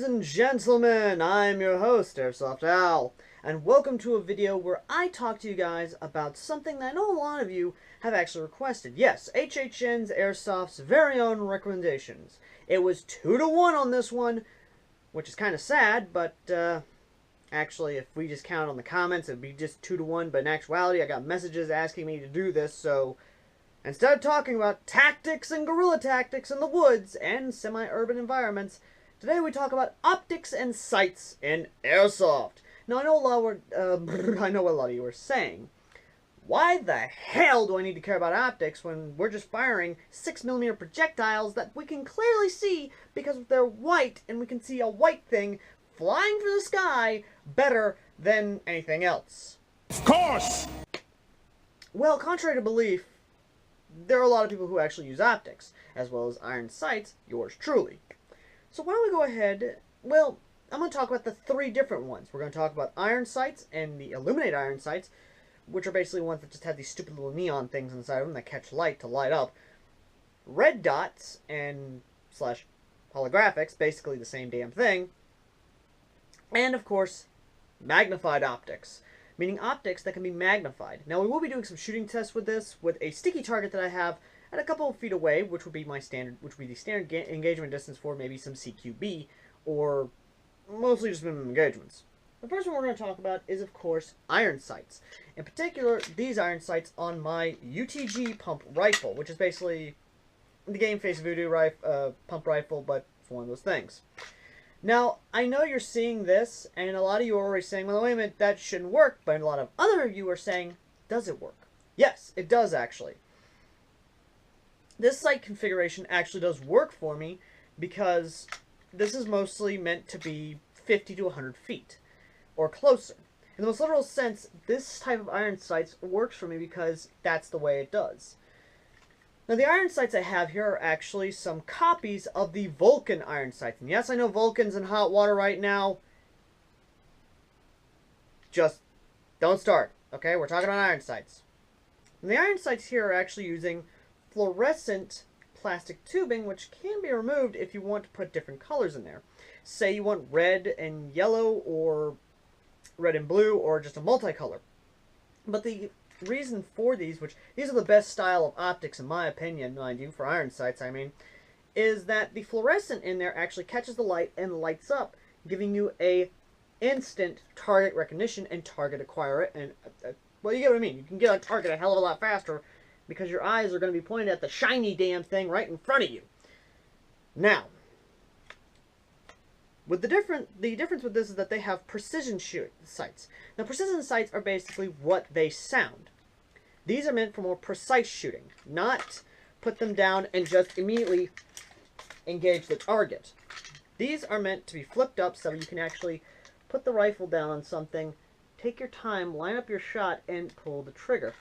Ladies and gentlemen, I'm your host, AirsoftAL, and welcome to a video where I talk to you guys about something that I know a lot of you have actually requested. Yes, HHN's Airsoft's very own recommendations. It was 2-to-1 on this one, which is kind of sad, but actually, if we just count on the comments, it would be just 2-to-1, but in actuality, I got messages asking me to do this, so instead of talking about tactics and guerrilla tactics in the woods and semi-urban environments, today we talk about optics and sights in Airsoft. Now, I know what a lot of you are saying. Why the hell do I need to care about optics when we're just firing 6mm projectiles that we can clearly see because they're white and we can see a white thing flying through the sky better than anything else? Of course! Well, contrary to belief, there are a lot of people who actually use optics, as well as iron sights, yours truly. So why don't we go ahead, well, I'm going to talk about the 3 different ones. We're going to talk about iron sights and the illuminate iron sights, which are basically ones that just have these stupid little neon things inside of them that catch light to light up. Red dots and slash holographics, basically the same damn thing. And, of course, magnified optics, meaning optics that can be magnified. Now, we will be doing some shooting tests with this, with a sticky target that I have at a couple of feet away, which would be my standard, the standard engagement distance for maybe some CQB, or mostly just minimum engagements. The first one we're going to talk about is, of course, iron sights. In particular, these iron sights on my UTG pump rifle, which is basically the Game Face Voodoo pump rifle, but it's one of those things. Now, I know you're seeing this, and a lot of you are already saying, well, wait a minute, that shouldn't work, but a lot of other of you are saying, does it work? Yes, it does, actually. This sight configuration actually does work for me, because this is mostly meant to be 50 to 100 feet, or closer. In the most literal sense, this type of iron sights works for me because that's the way it does. Now, the iron sights I have here are actually some copies of the Vulcan iron sights. And yes, I know Vulcan's in hot water right now. Just don't start, okay? We're talking about iron sights. And the iron sights here are actually using fluorescent plastic tubing, which can be removed if you want to put different colors in there. Say you want red and yellow, or red and blue, or just a multicolor. But the reason for these are the best style of optics in my opinion, mind you, for iron sights I mean, is that the fluorescent in there actually catches the light and lights up, giving you a instant target recognition and target acquire it, and well, you get what I mean. You can get a target a hell of a lot faster because your eyes are going to be pointed at the shiny damn thing right in front of you. Now, with the difference with this is that they have precision sights. Now, precision sights are basically what they sound. These are meant for more precise shooting, not put them down and just immediately engage the target. These are meant to be flipped up so you can actually put the rifle down on something, take your time, line up your shot, and pull the trigger.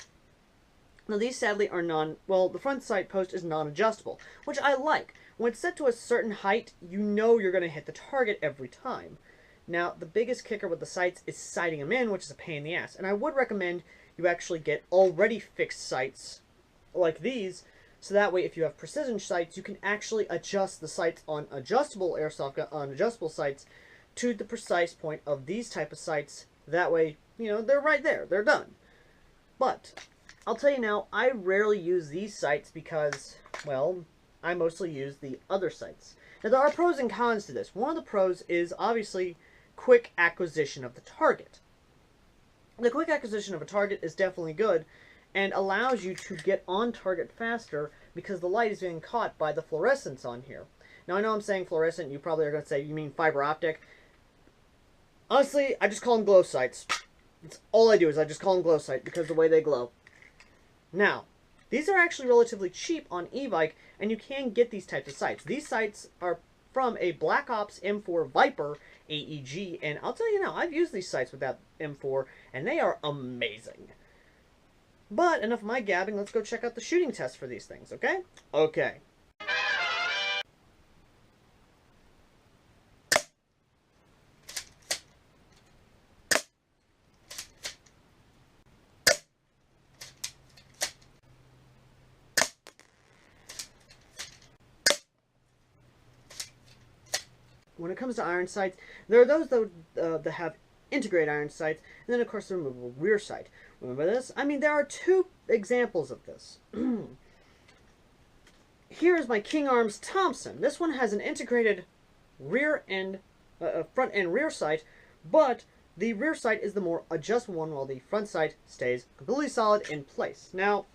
Now, these sadly are the front sight post is non-adjustable, which I like. When it's set to a certain height, you know you're going to hit the target every time. Now, the biggest kicker with the sights is sighting them in, which is a pain in the ass. And I would recommend you actually get already fixed sights like these, so that way if you have precision sights, you can actually adjust the sights on adjustable adjustable sights to the precise point of these type of sights. That way, you know, they're right there. They're done. But I'll tell you now, I rarely use these sights because, well, I mostly use the other sights. Now, there are pros and cons to this. One of the pros is, obviously, quick acquisition of the target. The quick acquisition of a target is definitely good and allows you to get on target faster because the light is being caught by the fluorescence on here. Now, I know I'm saying fluorescent. You probably are going to say, you mean fiber optic. Honestly, I just call them glow sights. That's all I do is I just call them glow sight because of the way they glow. Now, these are actually relatively cheap on e-bike, and you can get these types of sights. These sights are from a Black Ops M4 Viper AEG, and I'll tell you now, I've used these sights with that M4, and they are amazing. But enough of my gabbing, let's go check out the shooting test for these things, okay? Okay. when it comes to iron sights, there are those that have integrated iron sights, and then of course the removable rear sight. Remember this? I mean, there are two examples of this. Here is my King Arms Thompson. This one has an integrated rear and front and rear sight, but the rear sight is the more adjustable one, while the front sight stays completely solid in place. Now,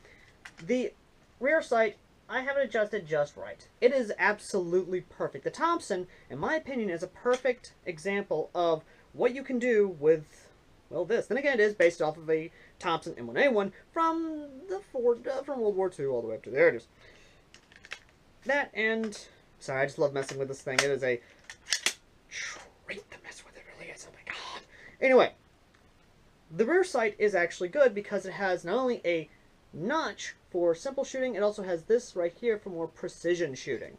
the rear sight, I have it adjusted just right. It is absolutely perfect. The Thompson, in my opinion, is a perfect example of what you can do with, well, this. Then again, it is based off of a Thompson M1A1 from from World War II all the way up to there. It is. That and, sorry, I just love messing with this thing. It is a treat to mess with. It really is. Oh my god. Anyway, the rear sight is actually good because it has not only a notch for simple shooting, it also has this right here for more precision shooting.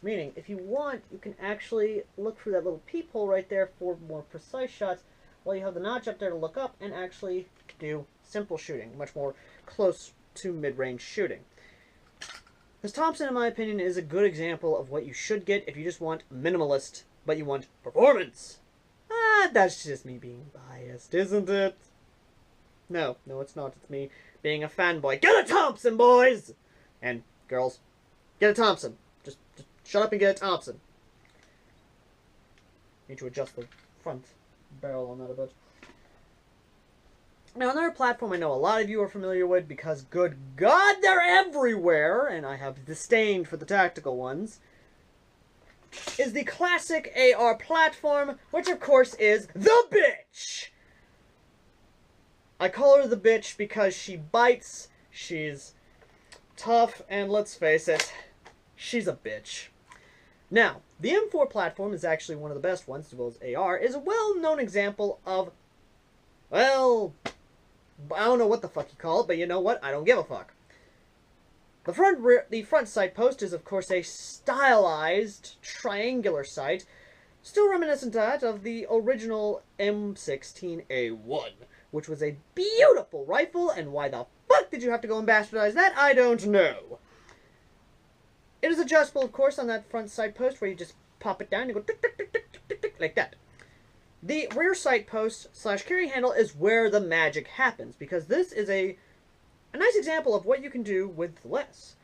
Meaning, if you want, you can actually look through that little peephole right there for more precise shots, while you have the notch up there to look up and actually do simple shooting, much more close to mid-range shooting. This Thompson, in my opinion, is a good example of what you should get if you just want minimalist, but you want performance. Ah, that's just me being biased, isn't it? No, it's not. It's me being a fanboy. Get a Thompson, boys! And girls, get a Thompson. Just shut up and get a Thompson. Need to adjust the front barrel on that a bit. Now, another platform I know a lot of you are familiar with because, good God, they're everywhere, and I have disdain for the tactical ones, is the classic AR platform, which of course is the bitch! I call her the bitch because she bites, she's tough, and let's face it, she's a bitch. Now, the M4 platform is actually one of the best ones, as well as AR, is a well-known example of, well, I don't know what the fuck you call it, but you know what? I don't give a fuck. The front sight post is, of course, a stylized triangular sight, still reminiscent of the original M16A1, which was a beautiful rifle, and why the fuck did you have to go and bastardize that? I don't know. It is adjustable, of course, on that front sight post, where you just pop it down and you go tick, tick, tick, tick, tick, tick, like that. The rear sight post / carry handle is where the magic happens, because this is a nice example of what you can do with less.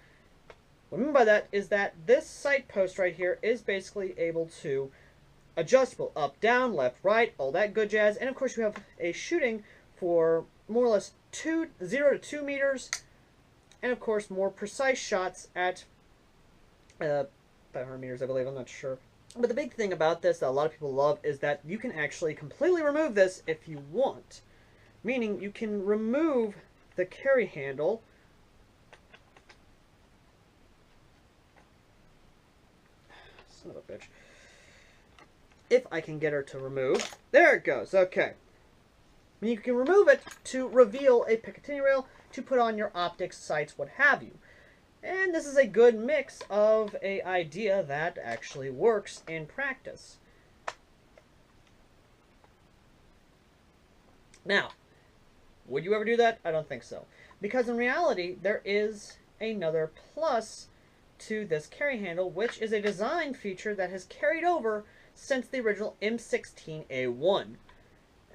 What I mean by that is that this sight post right here is basically able to adjustable up, down, left, right, all that good jazz, and of course you have a shooting for more or less 0 to 2 meters, and of course more precise shots at 500 meters, I believe. I'm not sure. But the big thing about this that a lot of people love is that you can actually completely remove this if you want. Meaning you can remove the carry handle. Son of a bitch. If I can get her to remove. There it goes. Okay. You can remove it to reveal a Picatinny rail to put on your optics, sights, what have you. And this is a good mix of an idea that actually works in practice. Now, would you ever do that? I don't think so. Because in reality, there is another plus to this carry handle, which is a design feature that has carried over since the original M16A1,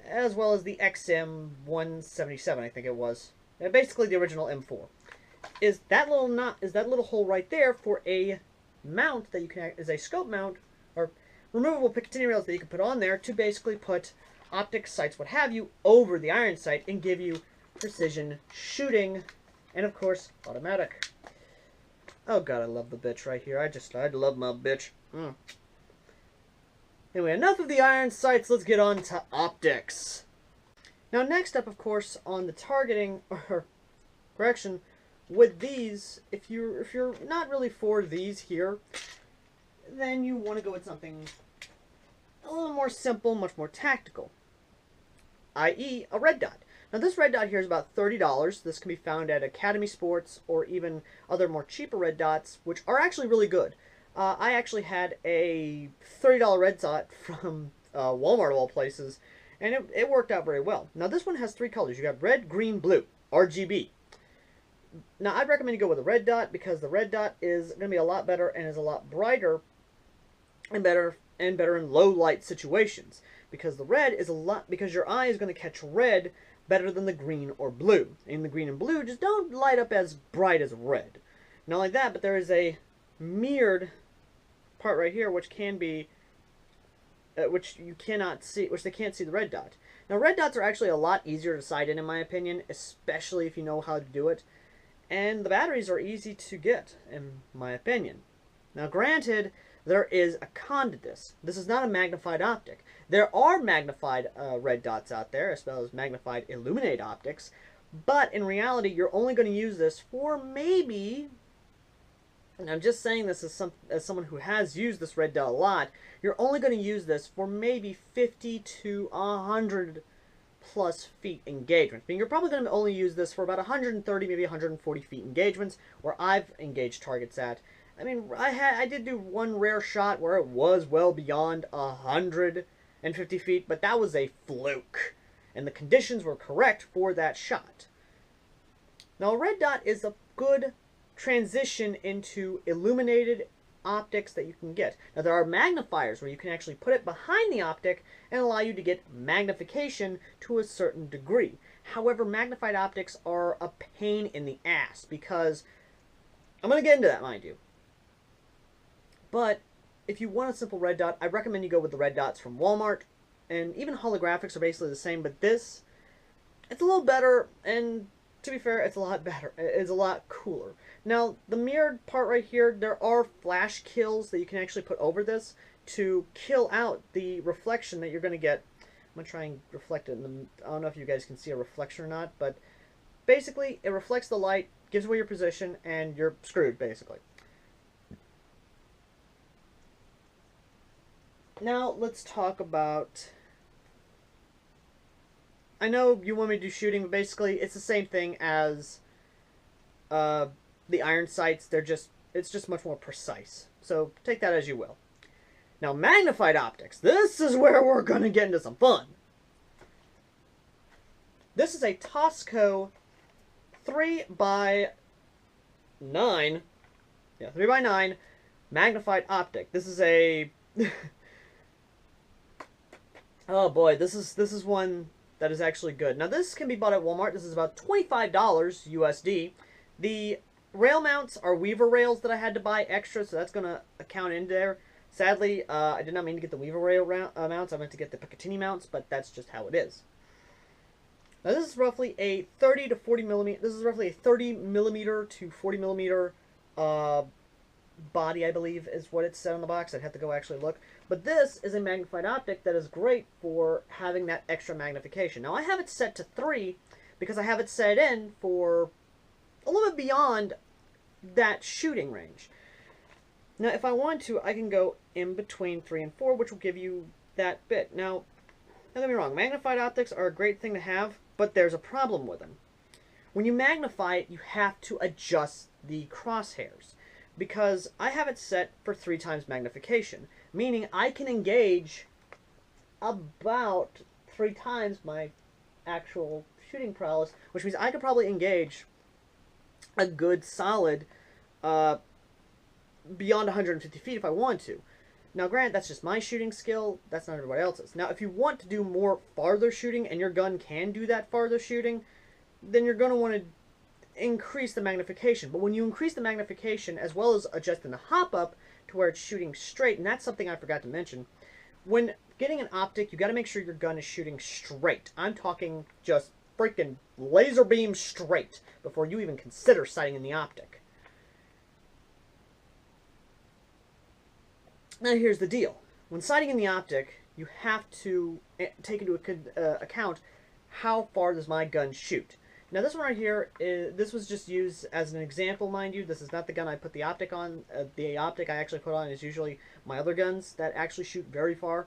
as well as the XM177, I think it was. Basically the original M4. Is that little hole right there for a mount that you can, is a scope mount, or removable Picatinny rails that you can put on there to basically put optics, sights, what have you, over the iron sight and give you precision shooting, and of course, automatic. Oh god, I love the bitch right here. I love my bitch. Anyway, enough of the iron sights, let's get on to optics. Now next up, of course, on the targeting, or correction, with these, if you're not really for these here, then you want to go with something a little more simple, much more tactical, i.e. a red dot. Now this red dot here is about $30. This can be found at Academy Sports or even other more cheaper red dots, which are actually really good. I actually had a $30 red dot from Walmart of all places, and it worked out very well. Now this one has 3 colors. You got red, green, blue, RGB. Now, I'd recommend you go with a red dot because the red dot is going to be a lot better and is a lot brighter and better and better in low light situations, because the red is because your eye is going to catch red better than the green or blue. And the green and blue just don't light up as bright as red. Not like that, but there is a mirrored part right here which can be which you cannot see, which they can't see the red dot. Now red dots are actually a lot easier to sight in my opinion, especially if you know how to do it. And the batteries are easy to get, in my opinion. Now granted, there is a con to this. This is not a magnified optic. There are magnified red dots out there, as well as magnified illuminate optics, but in reality, you're only going to use this for maybe, and I'm just saying this as someone who has used this red dot a lot, you're only going to use this for maybe 50 to 100 plus feet engagements. I mean, you're probably going to only use this for about 130, maybe 140 feet engagements, where I've engaged targets at. I mean, I did do one rare shot where it was well beyond 150 feet, but that was a fluke, and the conditions were correct for that shot. Now, a red dot is a good transition into illuminated optics that you can get. Now, there are magnifiers where you can actually put it behind the optic and allow you to get magnification to a certain degree. However, magnified optics are a pain in the ass because, I'm going to get into that, mind you. But if you want a simple red dot, I recommend you go with the red dots from Walmart. And even holographics are basically the same, but this, it's a little better, and to be fair, it's a lot better. It's a lot cooler. Now, the mirrored part right here, there are flash kills that you can actually put over this to kill out the reflection that you're going to get. I'm going to try and reflect it in the, I don't know if you guys can see a reflection or not, but basically, it reflects the light, gives away your position, and you're screwed, basically. Now, let's talk about, I know you want me to do shooting, but basically, it's the same thing as the iron sights. It's just much more precise. So, take that as you will. Now, magnified optics. This is where we're going to get into some fun. This is a Tosco 3x9, yeah, 3x9 magnified optic. This is a, oh boy, this is one that is actually good. Now, this can be bought at Walmart. This is about $25 USD. The rail mounts are Weaver rails that I had to buy extra, so that's going to account in there. Sadly, I did not mean to get the Weaver rail mounts. I meant to get the Picatinny mounts, but that's just how it is. Now, this is roughly a 30 to 40 millimeter. This is roughly a 30 millimeter to 40 millimeter body, I believe, is what it said on the box. I'd have to go actually look. But this is a magnified optic that is great for having that extra magnification. Now, I have it set to 3 because I have it set in for a little bit beyond that shooting range. Now, if I want to, I can go in between 3 and 4, which will give you that bit. Now, don't get me wrong, magnified optics are a great thing to have, but there's a problem with them. When you magnify it, you have to adjust the crosshairs, because I have it set for 3 times magnification, meaning I can engage about 3 times my actual shooting prowess, which means I could probably engage a good solid beyond 150 feet if I want to. Now, granted, that's just my shooting skill. That's not everybody else's. Now, if you want to do more farther shooting, and your gun can do that farther shooting, then you're going to want to increase the magnification. But when you increase the magnification, as well as adjusting the hop-up to where it's shooting straight, and that's something I forgot to mention, when getting an optic, you got to make sure your gun is shooting straight. I'm talking just freaking laser beam straight before you even consider sighting in the optic. Now, here's the deal. When sighting in the optic, you have to take into account how far does my gun shoot. Now, this one right here, this was just used as an example, mind you. This is not the gun I put the optic on. The optic I actually put on is usually my other guns that actually shoot very far.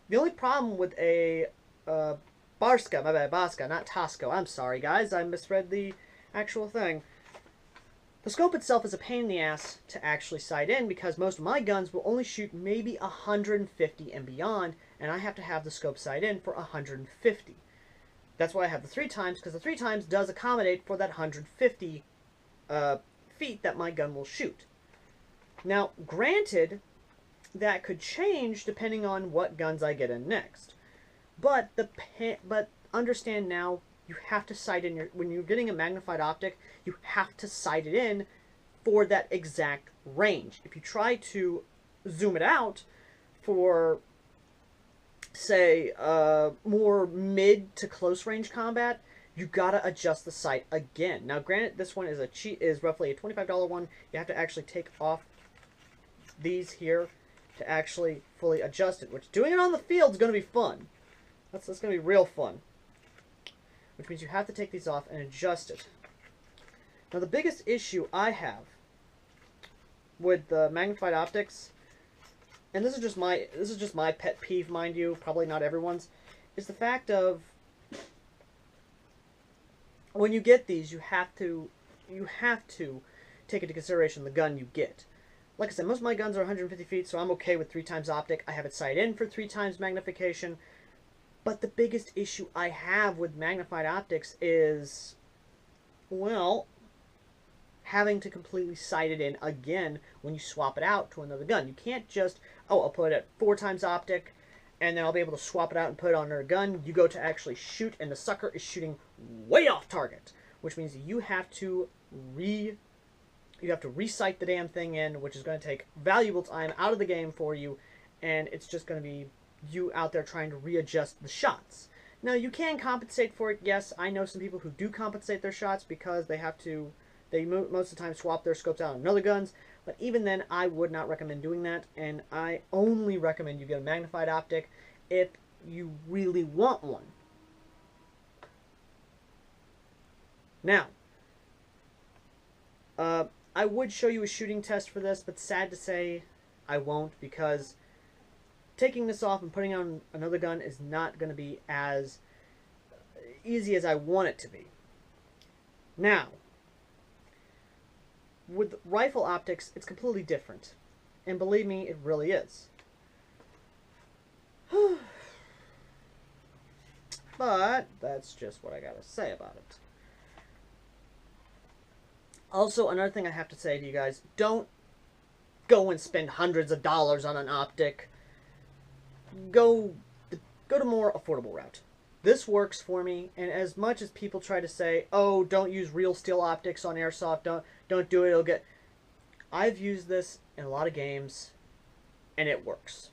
The only problem with a Barska, my bad, Baska, not Tosco. I'm sorry, guys. I misread the actual thing. The scope itself is a pain in the ass to actually sight in because most of my guns will only shoot maybe 150 and beyond, and I have to have the scope sight in for 150. That's why I have the 3 times, because the 3 times does accommodate for that 150 feet that my gun will shoot. Now, granted, that could change depending on what guns I get in next. But understand now, you have to sight in when you're getting a magnified optic, you have to sight it in for that exact range. If you try to zoom it out for, say, more mid to close range combat, you gotta adjust the sight again. Now, granted, this one is roughly a $25 one. You have to actually take off these here to actually fully adjust it, which doing it on the field is gonna be fun. That's gonna be real fun. Which means you have to take these off and adjust it. Now, the biggest issue I have with the magnified optics, and this is just my pet peeve, mind you, probably not everyone's, is the fact of when you get these, you have to take into consideration the gun you get. Like I said, most of my guns are 150 feet, so I'm okay with 3 times optic. I have it sight in for 3 times magnification. But the biggest issue I have with magnified optics is, well, having to completely sight it in again when you swap it out to another gun. You can't just, oh, I'll put it at 4 times optic, and then I'll be able to swap it out and put it on another gun. You go to actually shoot, and the sucker is shooting way off target, which means you have to re-sight the damn thing in, which is going to take valuable time out of the game for you, and it's just going to be you out there trying to readjust the shots. Now, you can compensate for it. Yes, I know some people who do compensate their shots because they most of the time swap their scopes out on other guns, but even then, I would not recommend doing that, and I only recommend you get a magnified optic if you really want one. Now, I would show you a shooting test for this, but sad to say, I won't, because taking this off and putting on another gun is not going to be as easy as I want it to be. Now, with rifle optics, it's completely different. And believe me, it really is. But that's just what I gotta say about it. Also, another thing I have to say to you guys, don't go and spend hundreds of dollars on an optic. Go to more affordable route. This works for me, and as much as people try to say, oh, don't use real steel optics on airsoft, don't do it, it'll get... I've used this in a lot of games, and it works.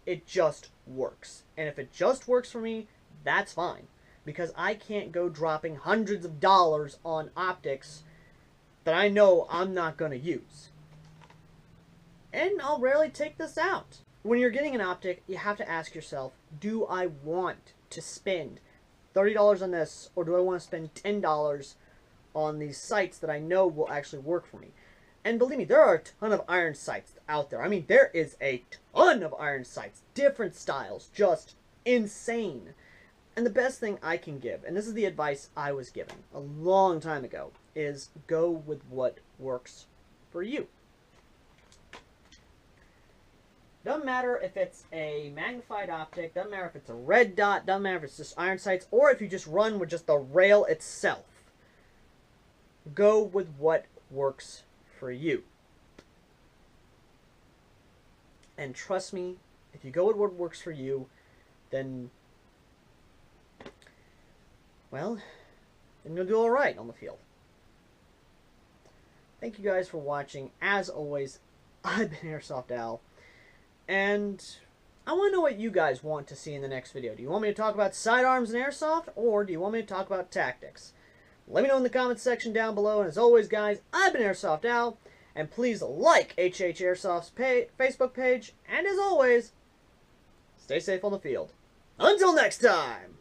It just works. And if it just works for me, that's fine. Because I can't go dropping hundreds of dollars on optics that I know I'm not going to use. And I'll rarely take this out. When you're getting an optic, you have to ask yourself, do I want to spend $30 on this, or do I want to spend $10 on these sights that I know will actually work for me? And believe me, there are a ton of iron sights out there. I mean, there is a ton of iron sights, different styles, just insane. And the best thing I can give, and this is the advice I was given a long time ago, is go with what works for you. Doesn't matter if it's a magnified optic, doesn't matter if it's a red dot, doesn't matter if it's just iron sights, or if you just run with just the rail itself. Go with what works for you. And trust me, if you go with what works for you, then, well, then you'll do alright on the field. Thank you guys for watching. As always, I've been AirsoftAL. And I want to know what you guys want to see in the next video. Do you want me to talk about sidearms and airsoft, or do you want me to talk about tactics? Let me know in the comments section down below. And as always, guys, I've been AirsoftAL. And please like HH Airsoft's Facebook page. And as always, stay safe on the field. Until next time!